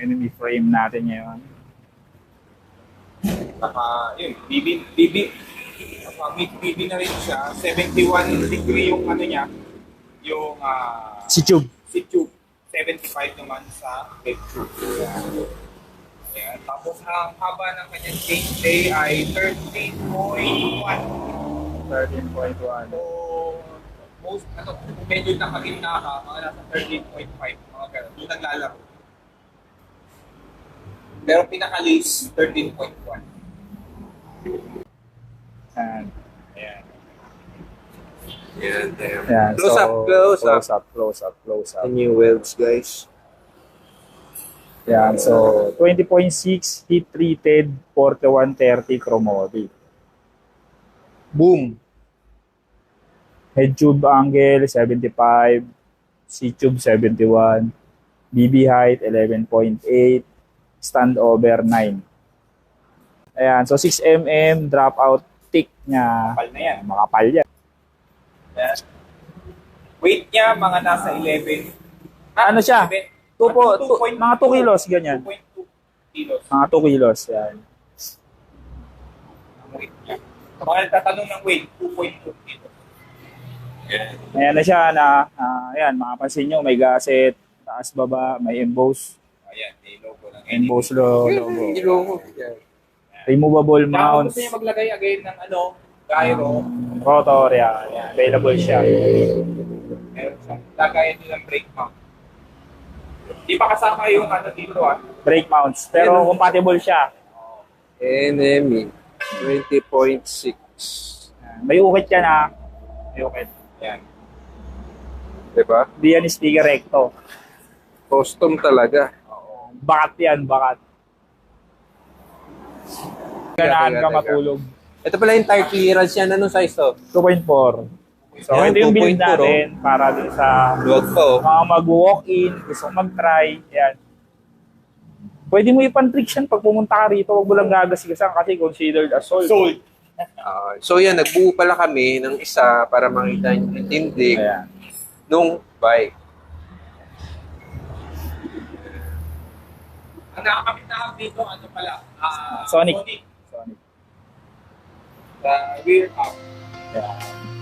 enemy frame natin ngayon. Yun, mid-BB na rin siya. 71 degree yung ano niya, yung Si Tube. seat tube. 75 naman sa bed tube. Ayan. Tapos ang haba ng kanyang chainstay ay 13.1. 13.1. So, kung medyo nakagitna ka, mga nasa 13.5, mga ganun. Yung naglalaro. Pero pinaka-least, 13.1. Ayan. Ayan. Yan, damn. Ayan. Close up, close up. Close up. The new welds, guys. Ayan. So, 20.6 heat treated 4130 chromotic. Boom. Head tube angle 75, C tube 71, BB height 11.8, stand over 9. Ayan, so 6 mm dropout thick niya. Makapal na yan. Makapal yan. Ayan. Weight niya, mga nasa 11. Ano siya? Mga 2 kilos, ganyan. 2.2 kilos. Mga 2 kilos, yan. Ang weight niya. Sa mga nagtatanong ng weight, 2.2 kilos. Ayan. Ayan na siya na, ayan, makapansin nyo, may gasset, taas baba, may emboss. Ayan, may logo ng Emboss logo. Iloko. Yan. Removable Kung mounts. gusto niya maglagay again ng gyro, Rotor, yan. Available siya. meron siyang lagayan din ng brake mount. Di pa kasama yung dito Brake mounts. Pero compatible siya. NME 20.6. May ukit yan ha. May ukit. Ayan. Diba? Di yan sticker recto. Custom talaga. Bakat yan, bakat. Ganahan ka Teka. matulog. Ito pala yung tire clearance yan. Anong size to? 2.4. So, Yan, ito yung build 2.4, natin para din sa Luwag pa oh. mga mag-walk-in, gusto mag-try. Yan. Pwede mo ipan-trick yan pag pumunta ka rito. Huwag mo lang gagasigasan kasi considered as sold. So yan, nagbuo pala kami ng isa para makita yung tindig Ayan. nung bike. Ang nakakapit na dito, pala? Sonic. Sonic. The rear up. Ayan.